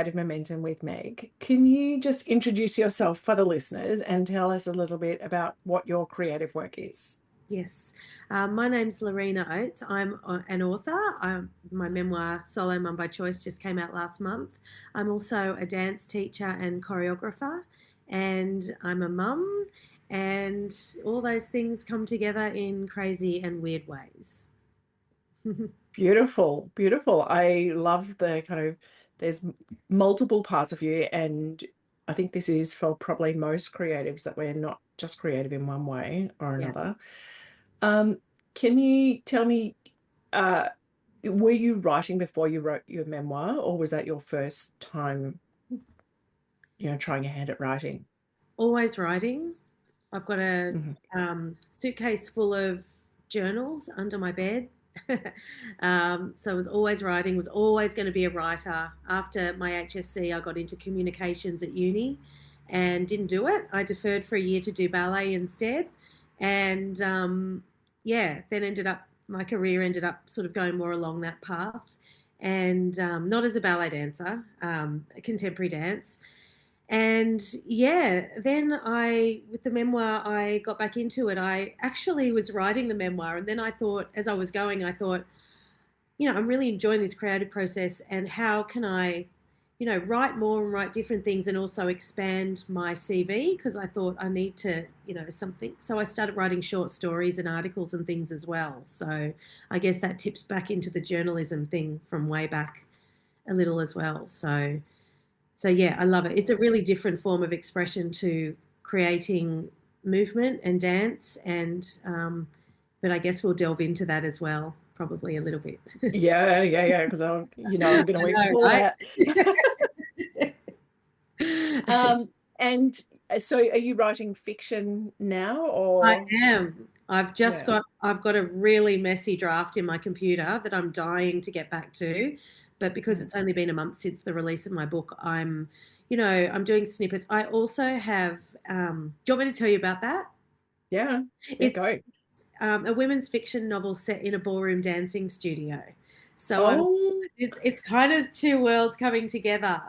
Creative Momentum with Meg. Can you just introduce yourself for the listeners and tell us a little bit about what your creative work is? Yes. My name's Lorena Otes. I'm an author. My memoir, Solo Mum by Choice, just came out last month. I'm also a dance teacher and choreographer, and I'm a mum, and all those things come together in crazy and weird ways. Beautiful, beautiful. I love the there's multiple parts of you, and I think this is for probably most creatives that we're not just creative in one way or Yeah. another. Um, can you tell me, uh, were you writing before you wrote your memoir, or was that your first time, trying your hand at writing? Always writing. I've got a Mhm. suitcase full of journals under my bed. So I was always writing, was always going to be a writer. After my HSC, I got into communications at uni and didn't do it. I deferred for a year to do ballet instead. And yeah, then my career ended up sort of going more along that path. And not as a ballet dancer, a contemporary dance. And yeah, then with the memoir, I got back into it. I actually was writing the memoir, and then I thought, as I was going, I thought, I'm really enjoying this creative process, and how can I, write more and write different things, and also expand my CV, because I thought I need to, something. So I started writing short stories and articles and things as well. So I guess that tips back into the journalism thing from way back a little as well. So yeah, I love it. It's a really different form of expression to creating movement and dance, and but I guess we'll delve into that as well, probably a little bit. Yeah, yeah, yeah, because I'm going to I know, explore right? that. And so are you writing fiction now I or am. yeah. I've got a really messy draft in my computer that I'm dying to get back to, but because Mm. it's only been a month since the release of my book, I'm doing snippets. I also have. Do you want me to tell you about that? Yeah. Yeah, It's go. a women's fiction novel set in a ballroom dancing studio. So Oh, it's kind of two worlds coming together,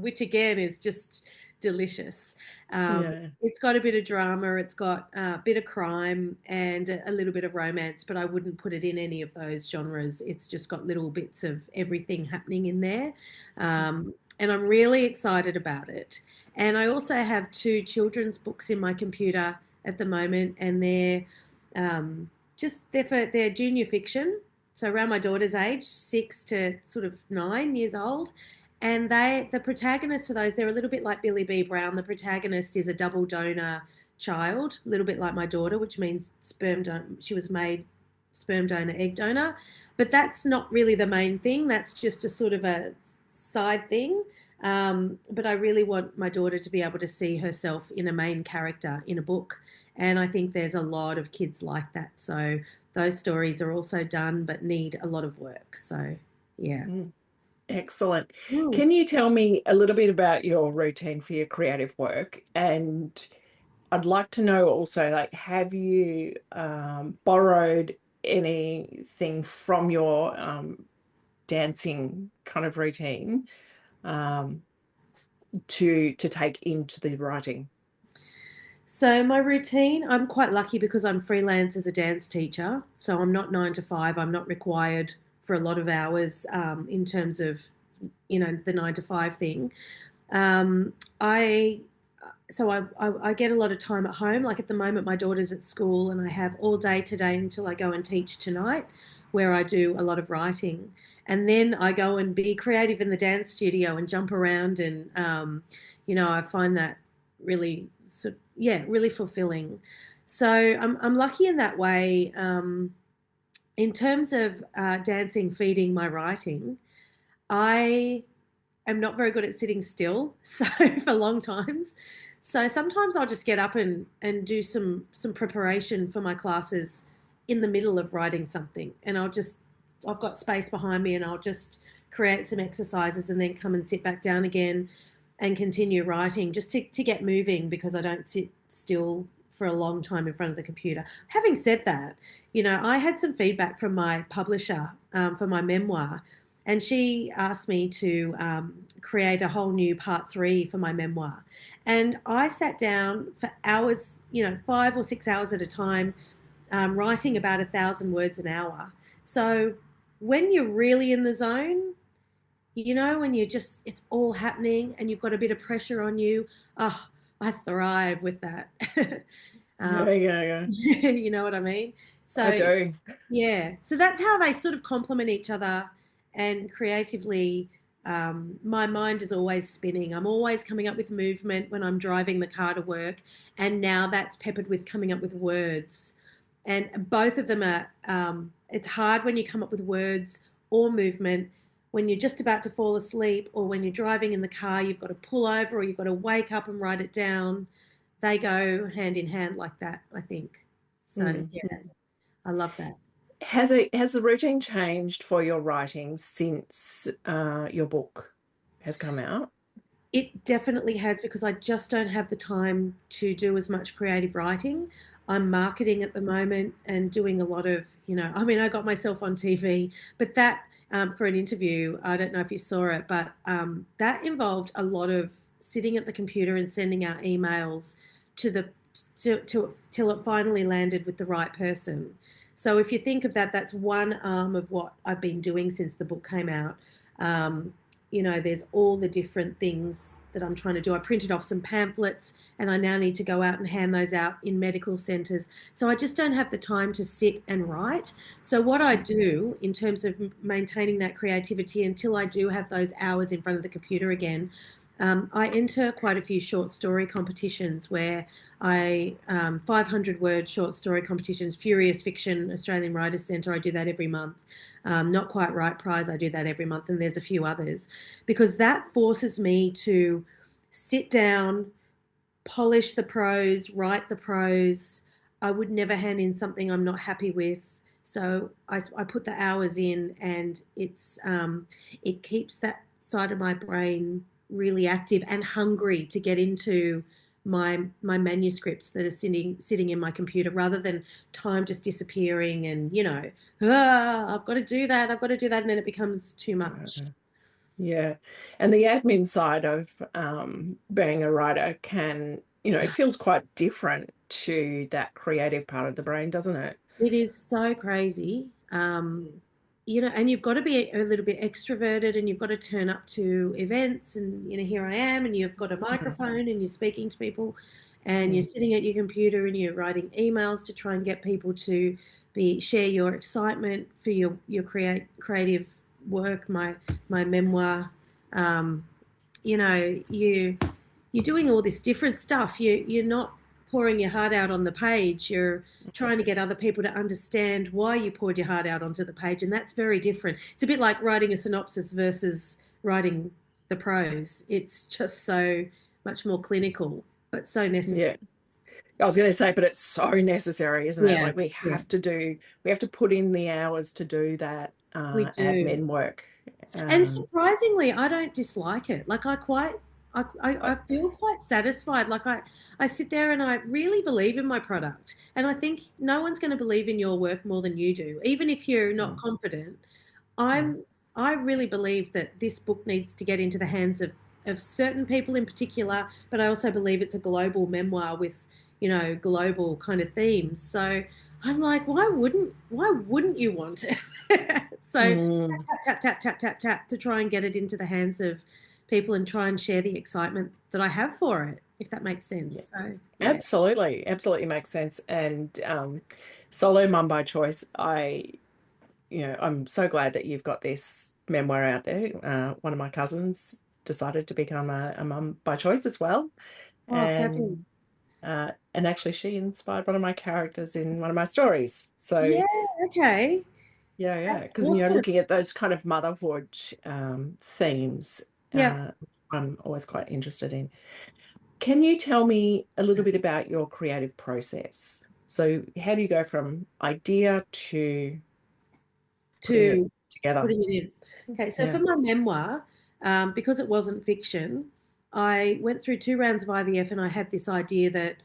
which again is just delicious. yeah. It's got a bit of drama, it's got a bit of crime and a little bit of romance, but I wouldn't put it in any of those genres. It's just got little bits of everything happening in there. And I'm really excited about it. And I also have two children's books in my computer at the moment, and they're junior fiction, so around my daughter's age, 6 to sort of 9 years old. And the protagonists for those, they're a little bit like Billy B. Brown. The protagonist is a double donor child, a little bit like my daughter, which means sperm donor. She was made sperm donor, egg donor, but that's not really the main thing. That's just a sort of a side thing. But I really want my daughter to be able to see herself in a main character in a book, and I think there's a lot of kids like that. So those stories are also done but need a lot of work. So, yeah. Mm, excellent. Mm. Can you tell me a little bit about your routine for your creative work? And I'd like to know also, like, have you borrowed anything from your dancing kind of routine um, to take into the writing? So my routine, I'm quite lucky because I'm freelance as a dance teacher. So I'm not 9 to 5. I'm not required for a lot of hours in terms of, the 9 to 5 thing. Um, I I get a lot of time at home. Like at the moment, my daughter's at school, and I have all day today until I go and teach tonight, where I do a lot of writing, and then I go and be creative in the dance studio and jump around, and I find that really, yeah, really fulfilling. So I'm lucky in that way. In terms of dancing feeding my writing, I am not very good at sitting still, so for long times. So sometimes I'll just get up and do some preparation for my classes in the middle of writing something, and I've got space behind me, and I'll just create some exercises and then come and sit back down again and continue writing just to get moving, because I don't sit still for a long time in front of the computer. Having said that, I had some feedback from my publisher for my memoir, And she asked me to create a whole new part 3 for my memoir. And I sat down for hours, 5 or 6 hours at a time, writing about 1,000 words an hour. So when you're really in the zone, when you just, it's all happening and you've got a bit of pressure on you, oh, I thrive with that. um, Yeah, yeah, yeah. you know what I mean? I So, do. yeah. So that's how they sort of complement each other. And creatively, my mind is always spinning. I'm always coming up with movement when I'm driving the car to work. And now that's peppered with coming up with words. And both of them are, it's hard when you come up with words or movement when you're just about to fall asleep, or when you're driving in the car, you've got to pull over or you've got to wake up and write it down. They go hand in hand like that, I think. So, Mm. yeah, I love that. Has the routine changed for your writing since your book has come out? It definitely has, because I just don't have the time to do as much creative writing. I'm marketing at the moment and doing a lot of, I mean, I got myself on TV, but that for an interview, I don't know if you saw it, but that involved a lot of sitting at the computer and sending out emails to the to till it finally landed with the right person. So if you think of that, that's one arm of what I've been doing since the book came out. Um, there's all the different things that I'm trying to do. I printed off some pamphlets and I now need to go out and hand those out in medical centres. So I just don't have the time to sit and write. So, what I do in terms of maintaining that creativity until I do have those hours in front of the computer again, I enter quite a few short story competitions where 500-word short story competitions, Furious Fiction, Australian Writers Centre, I do that every month. Not Quite Right Prize, I do that every month, and there's a few others, because that forces me to sit down, polish the prose, write the prose. I would never hand in something I'm not happy with. So I put the hours in, and it keeps that side of my brain really active and hungry to get into my manuscripts that are sitting in my computer, rather than time just disappearing and I've got to do that, I've got to do that, and then it becomes too much. Yeah. And the admin side of being a writer can, it feels quite different to that creative part of the brain, doesn't it? It is so crazy. And you've got to be a little bit extroverted, and you've got to turn up to events, and here I am, and you've got a Mhm. microphone and you're speaking to people, and you're Mm. sitting at your computer and you're writing emails to try and get people to share your excitement for your creative work, my memoir. Um, you're doing all this different stuff. You're not pouring your heart out on the page. You're trying to get other people to understand why you poured your heart out onto the page, and that's very different. It's a bit like writing a synopsis versus writing the prose. It's just so much more clinical, but so necessary. Yeah. I was going to say, but it's so necessary, isn't it? Yeah, Like yeah, we have to put in the hours to do that we do. admin work. And Um, surprisingly, I don't dislike it. Like I feel quite satisfied. Like I sit there and I really believe in my product. And I think no one's going to believe in your work more than you do. Even if you're not mm, confident, mm, I really believe that this book needs to get into the hands of certain people in particular, but I also believe it's a global memoir with, global kind of themes. So I'm like, why wouldn't you want it? So mm. tap, tap, tap, tap, tap to try and get it into the hands of people and try and share the excitement that I have for it, if that makes Yeah, sense. So, yeah. absolutely. Absolutely makes sense. And solo mum by choice, I'm so glad that you've got this memoir out there. One of my cousins decided to become a mum by choice as well. Oh, fabulous. And actually she inspired one of my characters in one of my stories. So Yeah, okay. yeah, yeah. That's Because awesome. looking at those kind of motherhood themes, Yeah. I'm always quite interested in. Can you tell me a little bit about your creative process? So how do you go from idea to putting it To together? putting it in. Okay, so for Yeah. my memoir, because it wasn't fiction, I went through 2 rounds of IVF and I had this idea that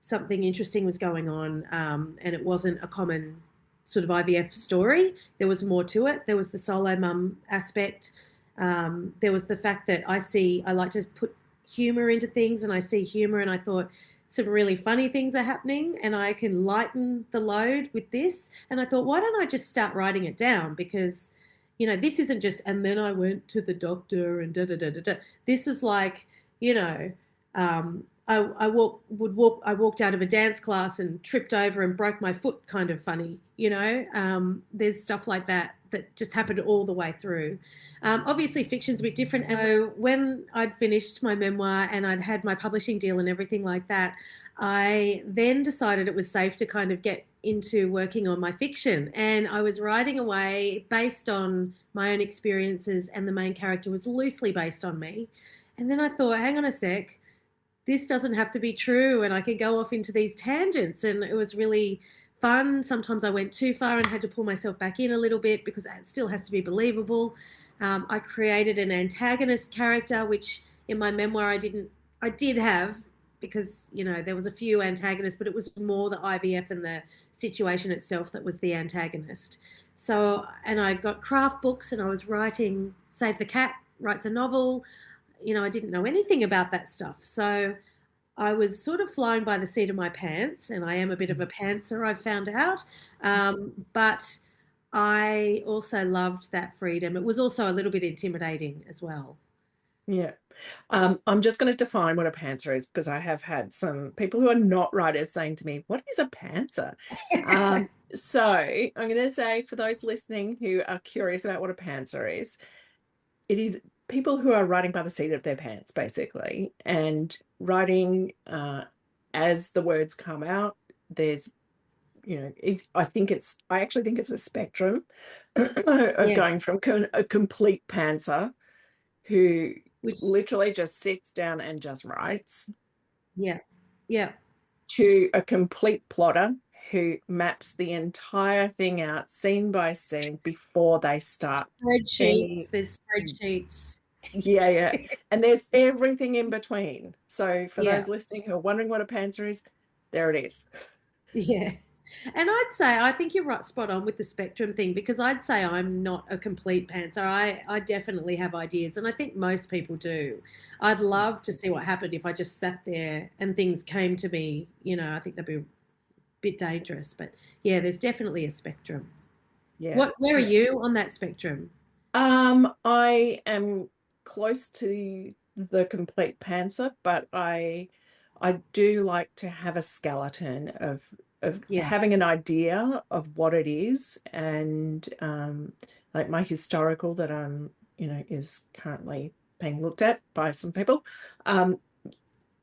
something interesting was going on, and it wasn't a common sort of IVF story. There was more to it. There was the solo mum aspect. There was the fact that I like to put humour into things, and I see humour, and I thought some really funny things are happening, and I can lighten the load with this. And I thought, why don't I just start writing it down? Because, this isn't just, and then I went to the doctor and da da da da da. This was like, you know, I walked out of a dance class and tripped over and broke my foot, kind of funny. There's stuff like that that just happened all the way through. Obviously, fiction's a bit different. And so when I'd finished my memoir and I'd had my publishing deal and everything like that, I then decided it was safe to kind of get into working on my fiction. And I was writing away based on my own experiences, and the main character was loosely based on me. And then I thought, hang on a sec, this doesn't have to be true, and I could go off into these tangents. And it was really fun. Sometimes I went too far and had to pull myself back in a little bit because it still has to be believable. I created an antagonist character, which in my memoir I did have, because there was a few antagonists, but it was more the IVF and the situation itself that was the antagonist. So, and I got craft books, and I was writing Save the Cat writes a novel. I didn't know anything about that stuff. So I was sort of flying by the seat of my pants, and I am a bit of a pantser, I've found out. But I also loved that freedom. It was also a little bit intimidating as well. Yeah. I'm just going to define what a pantser is, because I have had some people who are not writers saying to me, what is a pantser? So I'm going to say, for those listening who are curious about what a pantser is, it is people who are writing by the seat of their pants, basically, and writing as the words come out. There's, I actually think it's a spectrum of Yes. going from a complete pantser who Which, literally just sits down and just writes, yeah, yeah. to a complete plotter who maps the entire thing out scene by scene before they start Spreadsheets, any. there's spreadsheets. Yeah. And there's everything in between. So for Yeah, those listening who are wondering what a pantser is, there it is. yeah. And I'd say I think you're right, spot on with the spectrum thing, because I'd say I'm not a complete pantser. I definitely have ideas, and I think most people do. I'd love to see what happened if I just sat there and things came to me. I think that'd be a bit dangerous. But yeah, there's definitely a spectrum. Yeah. Where are Yeah. you on that spectrum? I am close to the complete pantser, but I do like to have a skeleton of Yeah, having an idea of what it is, and like my historical that is currently being looked at by some people. Um,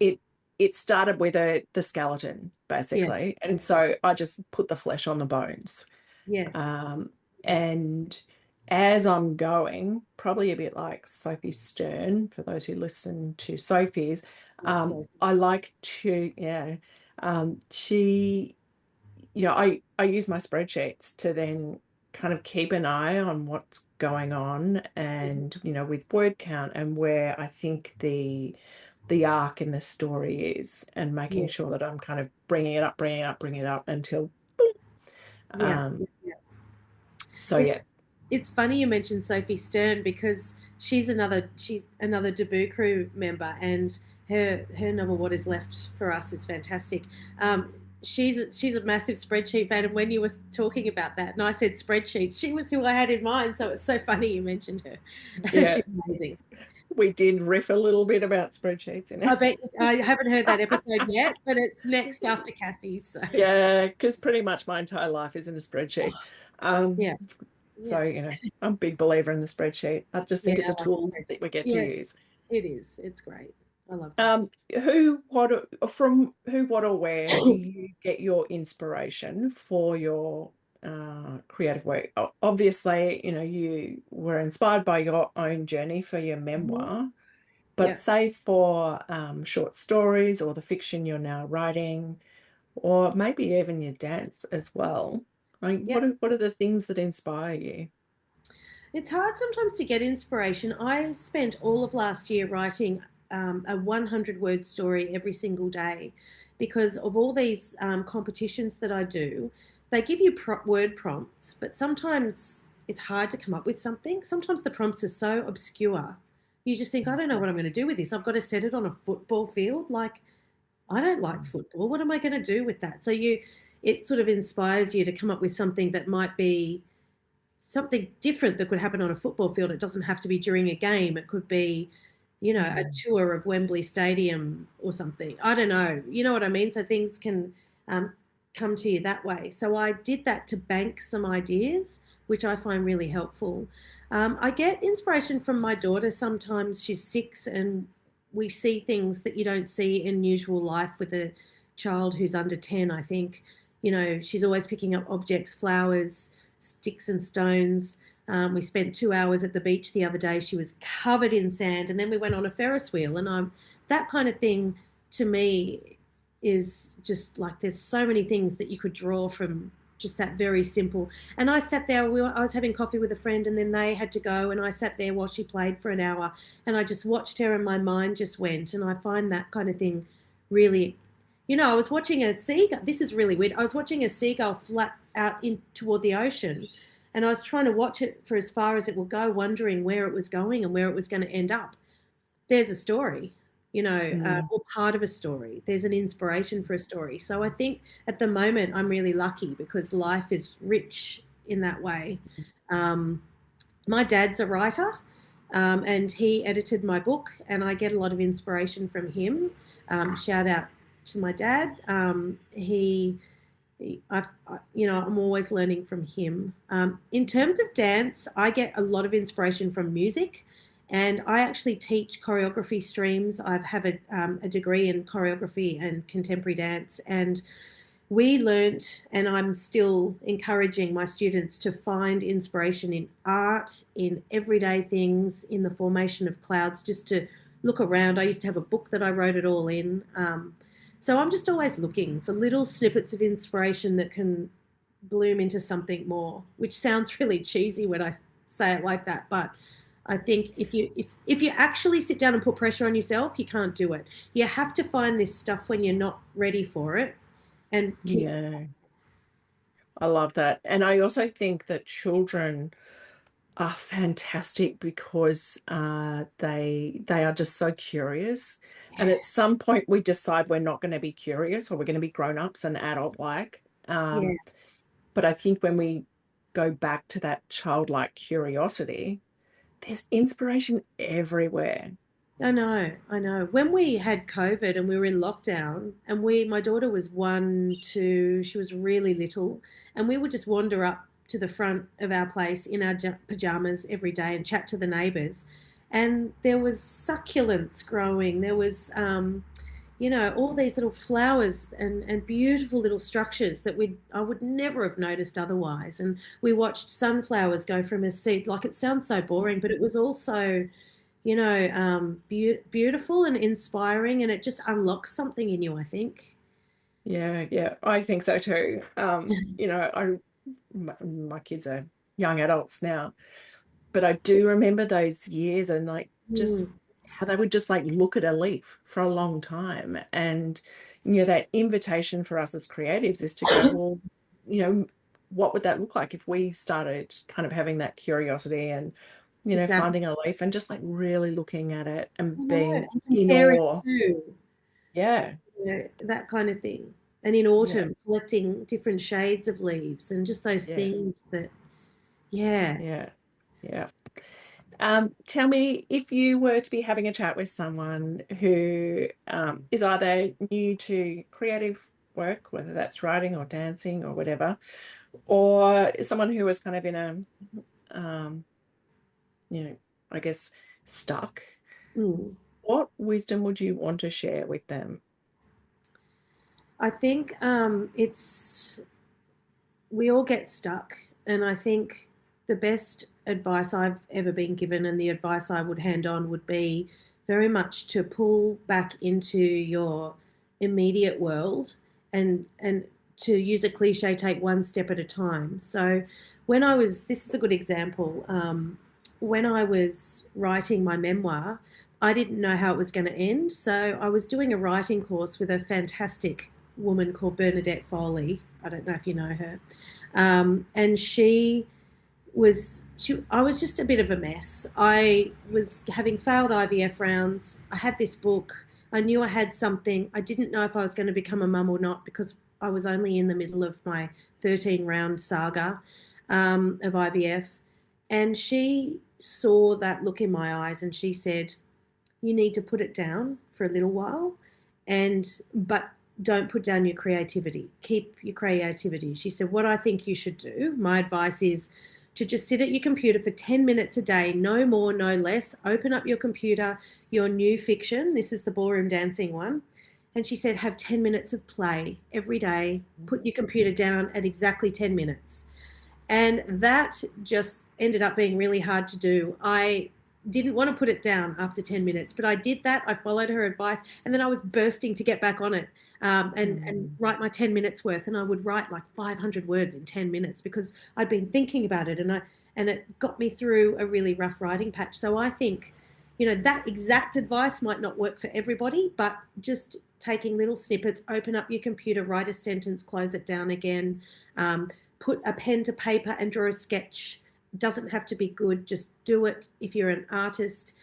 it it started with the skeleton, yeah, basically, and so I just put the flesh on the bones. yes, Um, yeah. and as I'm going, probably a bit like Sophie Stern, for those who listen to Sophie's, So I like to, yeah, she, I use my spreadsheets to then kind of keep an eye on what's going on, and, with word count and where I think the arc in the story is, and making yeah, sure that I'm kind of bringing it up until, yeah, um, yeah. so It's yeah. it's funny you mentioned Sophie Stern, because she's another Debut Crew member, and her novel What Is Left for Us is fantastic. She's a massive spreadsheet fan, and when you were talking about that, and I said spreadsheets, she was who I had in mind. So it's so funny you mentioned her. Yeah, She's amazing. we did riff a little bit about spreadsheets in I it. bet I haven't heard that episode yet, but it's next after Cassie's. So Yeah, because pretty much my entire life is in a spreadsheet. Um, yeah, so, yeah, I'm a big believer in the spreadsheet. I just yeah. think it's a I love the tool spreadsheet. that we get to Yes, use. it is. It's great. I love that. Um, from who, what, or where do you get your inspiration for your creative work? Obviously, you were inspired by your own journey for your Mhm. memoir. But Yeah, say for short stories or the fiction you're now writing, or maybe even your dance as well. Like, yeah. what are the things that inspire you? It's hard sometimes to get inspiration. I spent all of last year writing a 100-word story every single day, because of all these competitions that I do. they give you word prompts, but sometimes it's hard to come up with something. Sometimes the prompts are so obscure. You just think, I don't know what I'm going to do with this. I've got to set it on a football field. Like, I don't like football. What am I going to do with that? So it sort of inspires you to come up with something that might be something different that could happen on a football field. It doesn't have to be during a game. It could be, a tour of Wembley Stadium or something. I don't know. You know what I mean? So things can um, come to you that way. So I did that to bank some ideas, which I find really helpful. I get inspiration from my daughter sometimes. She's 6 and we see things that you don't see in usual life with a child who's under 10, I think. She's always picking up objects, flowers, sticks and stones. We spent 2 hours at the beach the other day. She was covered in sand, and then we went on a Ferris wheel. And that kind of thing to me is just like there's so many things that you could draw from just that very simple. And I sat there. I was having coffee with a friend, and then they had to go, and I sat there while she played for an hour, and I just watched her, and my mind just went. And I find that kind of thing really. I was watching a seagull. This is really weird. I was watching a seagull flat out in toward the ocean, and I was trying to watch it for as far as it would go, wondering where it was going and where it was going to end up. There's a story, Mm. or part of a story. There's an inspiration for a story. So I think at the moment I'm really lucky because life is rich in that way. Um, my dad's a writer, and he edited my book, and I get a lot of inspiration from him. Shout out to my dad. I'm always learning from him. In terms of dance, I get a lot of inspiration from music, and I actually teach choreography streams. I have a degree in choreography and contemporary dance, and we learnt, and I'm still encouraging my students to find inspiration in art, in everyday things, in the formation of clouds, just to look around. I used to have a book that I wrote it all in. So I'm just always looking for little snippets of inspiration that can bloom into something more, which sounds really cheesy when I say it like that, but I think if you actually sit down and put pressure on yourself, you can't do it. You have to find this stuff when you're not ready for it and keep. Yeah, I love that. And I also think that children are fantastic because they are just so curious. And at some point we decide we're not going to be curious or we're going to be grown-ups and adult-like. Yeah, But I think when we go back to that childlike curiosity, there's inspiration everywhere. I know. When we had COVID and we were in lockdown, and my daughter was 1, 2, she was really little, and we would just wander up to the front of our place in our pajamas every day and chat to the neighbours. And there was succulents growing. There was, all these little flowers and beautiful little structures that I would never have noticed otherwise. And we watched sunflowers go from a seed. Like it sounds so boring, but it was also beautiful and inspiring, and it just unlocks something in you, I think. Yeah, yeah, I think so too. My kids are young adults now, but I do remember those years and like just Mm, how they would just like look at a leaf for a long time. And, that invitation for us as creatives is to go, well, you know, what would that look like if we started kind of having that curiosity and, exactly. finding a leaf and just like really looking at it I and know, being and in comparing awe. too, Yeah, that kind of thing. And in yeah, autumn, collecting different shades of leaves and just those yes, things that, yeah. yeah, yeah. Tell me if you were to be having a chat with someone who is either new to creative work, whether that's writing or dancing or whatever, or someone who is kind of in um, you know, I guess stuck, Mm. what wisdom would you want to share with them? I think we all get stuck, and I think the best advice I've ever been given, and the advice I would hand on, would be very much to pull back into your immediate world and to use a cliche, take one step at a time. So this is a good example. When I was writing my memoir, I didn't know how it was going to end. So I was doing a writing course with a fantastic woman called Bernadette Foley. I don't know if you know her. And I was just a bit of a mess. I was having failed IVF rounds. I had this book. I knew I had something. I didn't know if I was going to become a mum or not because I was only in the middle of my 13 round saga of IVF. And she saw that look in my eyes and she said, you need to put it down for a little while, but don't put down your creativity. Keep your creativity. She said, what I think you should do, my advice is to just sit at your computer for 10 minutes a day, no more, no less. Open up your computer, your new fiction. This is the ballroom dancing one. And she said, have 10 minutes of play every day. Put your computer down at exactly 10 minutes. And that just ended up being really hard to do. I didn't want to put it down after 10 minutes, but I did that. I followed her advice, and then I was bursting to get back on it and write my 10 minutes worth. And I would write like 500 words in 10 minutes because I'd been thinking about it, and it got me through a really rough writing patch. So I think, that exact advice might not work for everybody, but just taking little snippets, open up your computer, write a sentence, close it down again, put a pen to paper and draw a sketch. It doesn't have to be good, just do it. If you're an artist,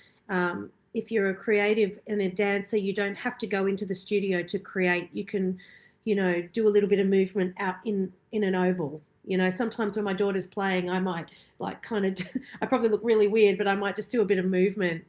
if you're a creative and a dancer, you don't have to go into the studio to create. You can, do a little bit of movement out in an oval. Sometimes when my daughter's playing, I might I probably look really weird, but I might just do a bit of movement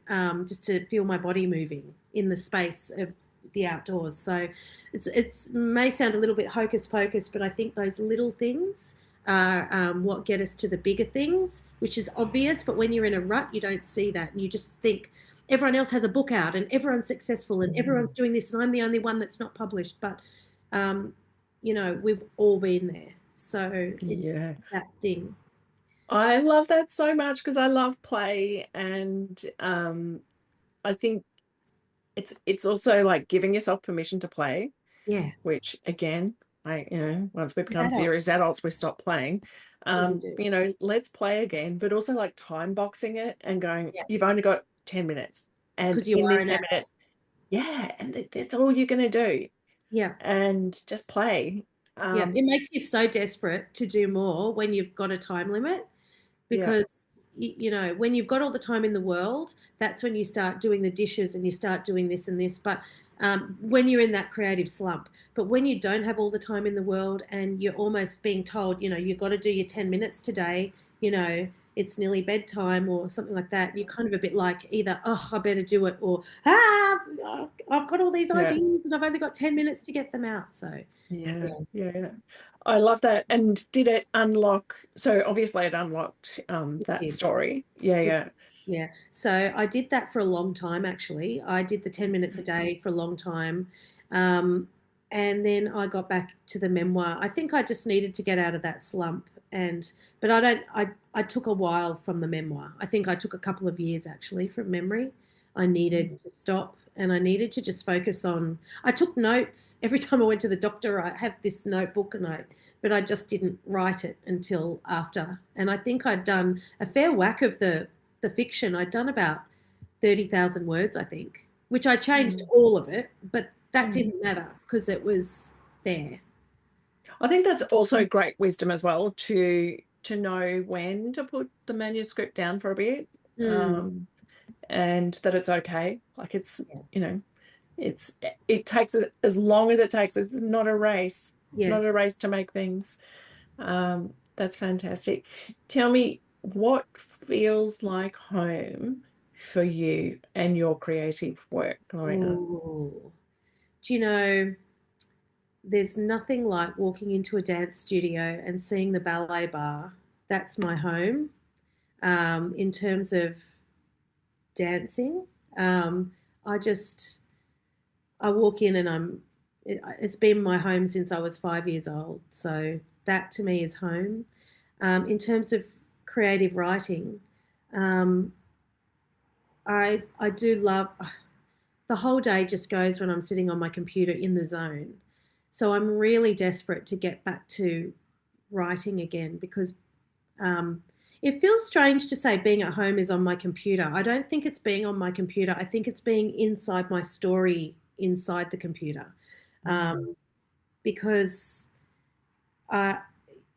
just to feel my body moving in the space of the outdoors. So it's may sound a little bit hocus pocus, but I think those little things are what get us to the bigger things, which is obvious. But when you're in a rut, you don't see that, and you just think everyone else has a book out, and everyone's successful, and everyone's doing this, and I'm the only one that's not published. But we've all been there, so it's Yeah. that thing. I love that so much because I love play, and I think it's also like giving yourself permission to play, Yeah, which again, once we as become adults, serious adults, we stop playing. we do. Let's play again, but also like time boxing it and going, Yeah, you've only got 10 minutes. And because you in are this an 10 adult. minutes, yeah, and that's all you're gonna do. Yeah. And just play. Yeah, Um, it makes you so desperate to do more when you've got a time limit yeah. because when you've got all the time in the world, that's when you start doing the dishes and you start doing this and this. But when you're in that creative slump, but when you don't have all the time in the world and you're almost being told, you've got to do your 10 minutes today, it's nearly bedtime or something like that. You're kind of a bit like either, oh, I better do it, or I've got all these Yeah. ideas and I've only got 10 minutes to get them out. So Yeah, yeah, yeah. I love that. And did it unlock? So obviously it unlocked it that did. story. Yeah, It yeah. did. Yeah. So I did that for a long time, actually. I did the 10 minutes a day for a long time. Um, and then I got back to the memoir. I think I just needed to get out of that slump. But I took a while from the memoir. I think I took a couple of years actually from memory. I needed to stop and I needed to just focus on, I took notes every time I went to the doctor. I have this notebook but I just didn't write it until after. And I think I'd done a fair whack of the fiction. I'd done about 30,000 words, I think, which I changed Mm, all of it, but that mm. didn't matter because it was there. I think that's also great wisdom as well to know when to put the manuscript down for a bit, Mm, um, and that it's okay. Like yeah. you know, it's it takes as long as it takes. It's not a race. It's not Yes. a race to make things. That's fantastic. Tell me what feels like home for you and your creative work, Lorena. Ooh. Do there's nothing like walking into a dance studio and seeing the ballet bar. That's my home in terms of dancing. Um, I just I walk in and it's been my home since I was 5 years old. So that to me is home. In terms of creative writing, um, I do love the whole day just goes when I'm sitting on my computer in the zone. So I'm really desperate to get back to writing again because um, it feels strange to say being at home is on my computer. I don't think it's being on my computer. I think it's being inside my story inside the computer. Mm. Um, because I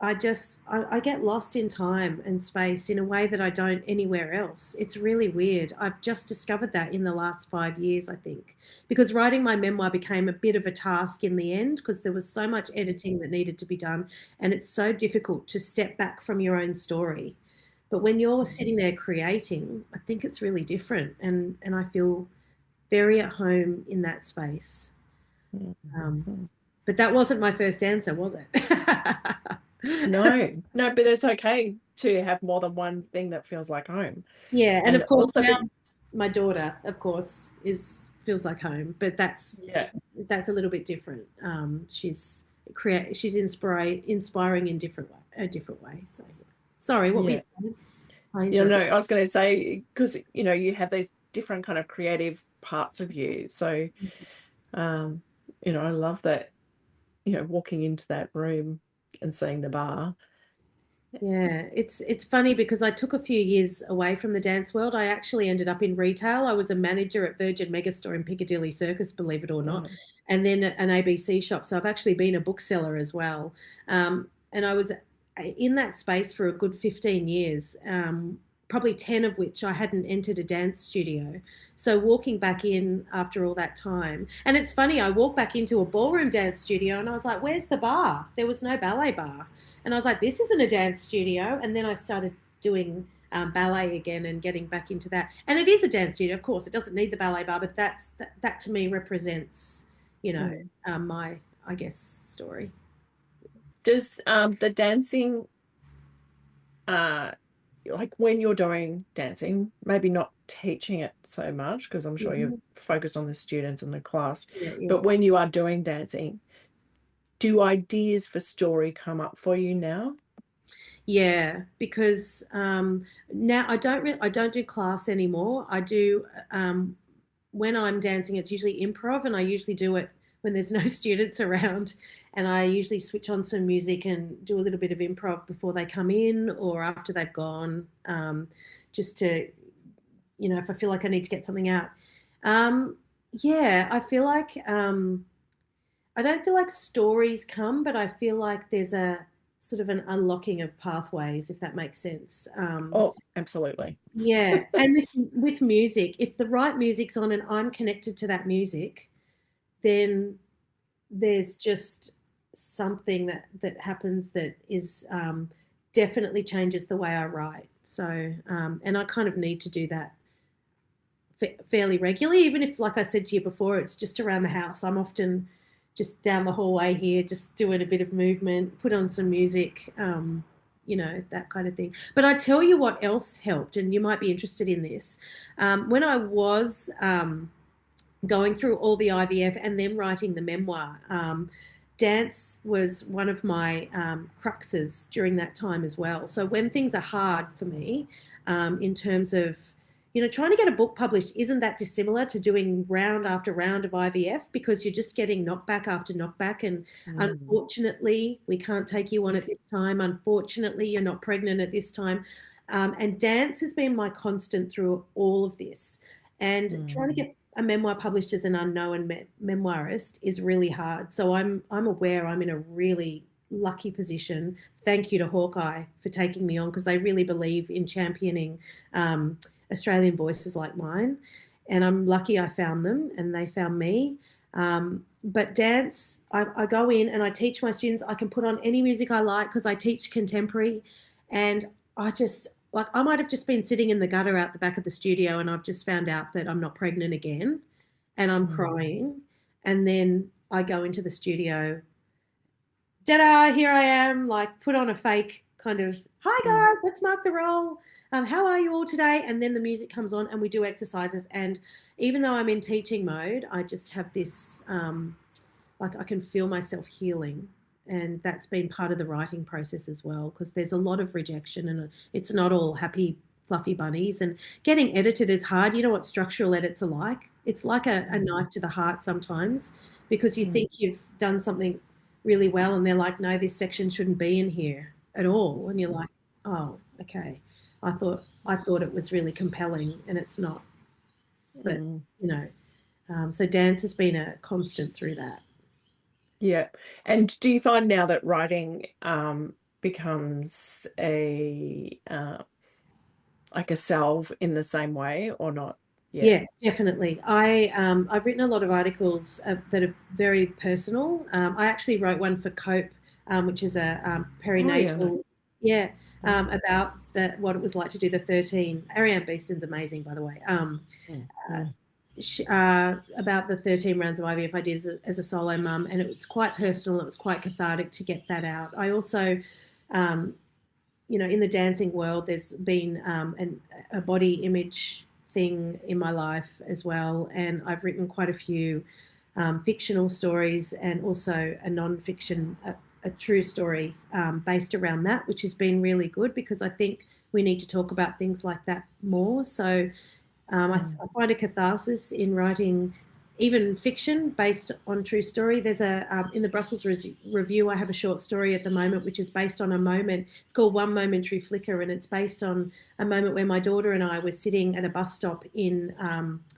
I get lost in time and space in a way that I don't anywhere else. It's really weird. I've just discovered that in the last 5 years, I think, because writing my memoir became a bit of a task in the end because there was so much editing that needed to be done, and it's so difficult to step back from your own story. But when you're sitting there creating, I think it's really different, and I feel very at home in that space. Um, Mhm. but that wasn't my first answer, was it? No, no, but it's okay to have more than one thing that feels like home. Yeah, and And of course also, now my daughter, of course, is feels like home, but yeah, that's a little bit different. She's inspiring in a different way. So yeah. Sorry, what were you yeah. saying? I You know, interrupted. I was going to say, because, you know, you have these different kind of creative parts of you. So, um, you know, I love that, you know, walking into that room and seeing the bar. Yeah, it's funny because I took a few years away from the dance world. I actually ended up in retail. I was a manager at Virgin Megastore in Piccadilly Circus, believe it or not, Wow. and then an ABC shop. So I've actually been a bookseller as well. And I was in that space for a good 15 years, probably 10 of which I hadn't entered a dance studio. So walking back in after all that time, and it's funny, I walked back into a ballroom dance studio and I was like, where's the bar? There was no ballet bar. And I was like, this isn't a dance studio. And then I started doing ballet again and getting back into that. And it is a dance studio, of course. It doesn't need the ballet bar, but that to me represents, you know, Mm. my, I guess, story. Does the dancing, uh, like when you're doing dancing, maybe not teaching it so much, because I'm sure you're Mm-hmm. focused on the students and the class, Yeah, yeah. but when you are doing dancing, do ideas for story come up for you now? Yeah, because now I don't do class anymore. I do when I'm dancing, it's usually improv, and I usually do it when there's no students around. And I usually switch on some music and do a little bit of improv before they come in or after they've gone, just to, you know, if I feel like I need to get something out. Um, yeah, I feel like I don't feel like stories come, but I feel like there's a sort of an unlocking of pathways, if that makes sense. Oh, absolutely. Yeah, and with music, if the right music's on and I'm connected to that music, then there's just something that happens that is definitely changes the way I write. So, and I kind of need to do that fairly regularly, even if, like I said to you before, it's just around the house. I'm often just down the hallway here, just doing a bit of movement, put on some music, you know, that kind of thing. But I tell you what else helped, and you might be interested in this. When I was going through all the IVF and then writing the memoir, dance was one of my cruxes during that time as well. So when things are hard for me, in terms of, you know, trying to get a book published isn't that dissimilar to doing round after round of IVF because you're just getting knockback after knockback. And Mm. unfortunately, we can't take you on at this time. Unfortunately, you're not pregnant at this time. And dance has been my constant through all of this. And trying to Mm. get a memoir published as an unknown memoirist is really hard. So I'm aware I'm in a really lucky position. Thank you to Hawkeye for taking me on because they really believe in championing Australian voices like mine. And I'm lucky I found them and they found me. But dance, I go in and I teach my students. I can put on any music I like because I teach contemporary, and I just like I might have just been sitting in the gutter out the back of the studio and I've just found out that I'm not pregnant again and I'm Mm. crying. And then I go into the studio, da here I am, like put on a fake kind of, hi Mm. guys, let's mark the roll. How are you all today? And then the music comes on and we do exercises. And even though I'm in teaching mode, I just have this, like I can feel myself healing. And that's been part of the writing process as well, because there's a lot of rejection and it's not all happy, fluffy bunnies. And getting edited is hard. You know what structural edits are like? It's like a Mm. knife to the heart sometimes because you Mm. think you've done something really well and they're like, no, this section shouldn't be in here at all. And you're like, oh, okay. I thought it was really compelling and it's not. But, Mm. you know, so dance has been a constant through that. Yeah. And do you find now that writing becomes a like a salve in the same way or not yet? Yeah, definitely. I've written a lot of articles that are very personal. I actually wrote one for Cope, which is a Oh yeah, no. perinatal, yeah, Mm, about what it was like to do the 13. Ariane Beeston's amazing, by the way. mm, mm, About the 13 rounds of IVF I did as a solo mum, and it was quite personal. It was quite cathartic to get that out. I also, um, in the dancing world, there's been a body image thing in my life as well, and I've written quite a few fictional stories and also a non-fiction, a true story based around that, which has been really good because I think we need to talk about things like that more. So mm, I find a catharsis in writing even fiction based on true story. There's in the Brussels Review, I have a short story at the moment which is based on a moment. It's called One Momentary Flicker, and it's based on a moment where my daughter and I were sitting at a bus stop in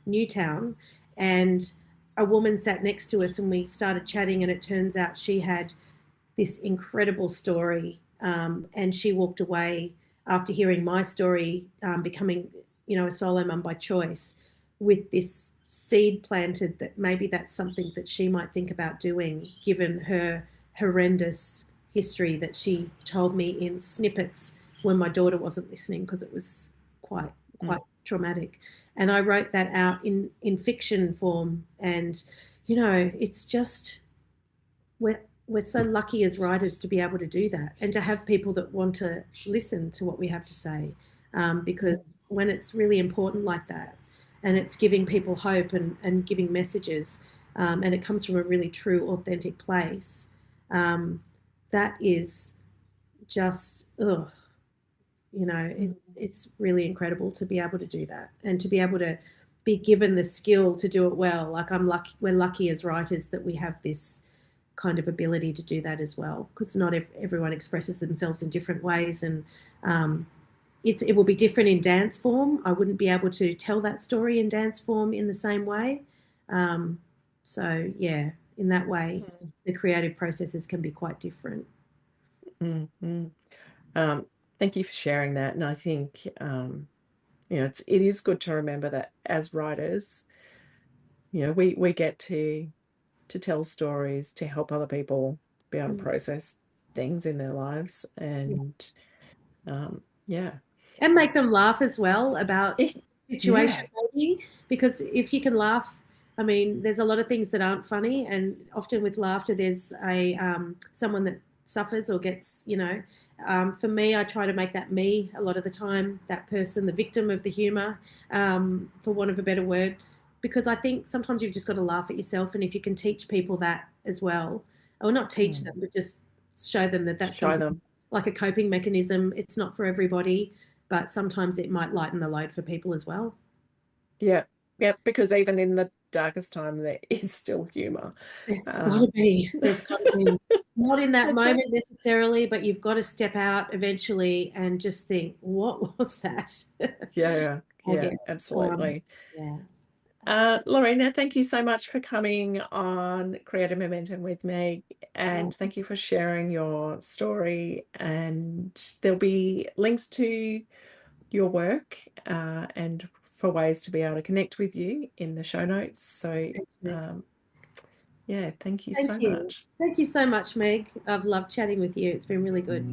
Newtown, and a woman sat next to us, and we started chatting, and it turns out she had this incredible story, and she walked away after hearing my story, becoming, a solo mum by choice, with this seed planted that maybe that's something that she might think about doing, given her horrendous history that she told me in snippets when my daughter wasn't listening because it was quite mm, traumatic. And I wrote that out in fiction form, and it's just we're so lucky as writers to be able to do that and to have people that want to listen to what we have to say, mm, because when it's really important like that and it's giving people hope and giving messages, and it comes from a really true authentic place, um, that is just mm. it's really incredible to be able to do that and to be able to be given the skill to do it well. Like we're lucky as writers that we have this kind of ability to do that as well, because not everyone expresses themselves in different ways, and um, it will be different in dance form. I wouldn't be able to tell that story in dance form in the same way. um, so yeah, in that way Mm, the creative processes can be quite different. mm, mm. Um, Thank you for sharing that. And I think it is good to remember that as writers, we get to tell stories to help other people be able to Mm. process things in their lives. Yeah. And yeah. And make them laugh as well about the situation, Yeah. maybe, because if you can laugh, I mean, there's a lot of things that aren't funny, and often with laughter there's a someone that suffers or gets, for me, I try to make that me a lot of the time, that person, the victim of the humor, for want of a better word, because I think sometimes you've just got to laugh at yourself, and if you can teach people that as well, or not teach Mm. them but just show them that that's Show something, them. like a coping mechanism. It's not for everybody, but sometimes it might lighten the load for people as well. Yeah. Yeah. Because even in the darkest time, there is still humor. There's got to Um, be. There's got to be. Not in that that's right. moment necessarily, but you've got to step out eventually and just think, what was that? Yeah. Yeah. I Yeah. guess. Absolutely. Yeah. Lorena, thank you so much for coming on Creative Momentum with me, and Oh, thank you for sharing your story. And there'll be links to your work and for ways to be able to connect with you in the show notes. So, thanks, Meg. yeah, thank you Thank so you. much. Thank you so much, Meg. I've loved chatting with you. It's been really good.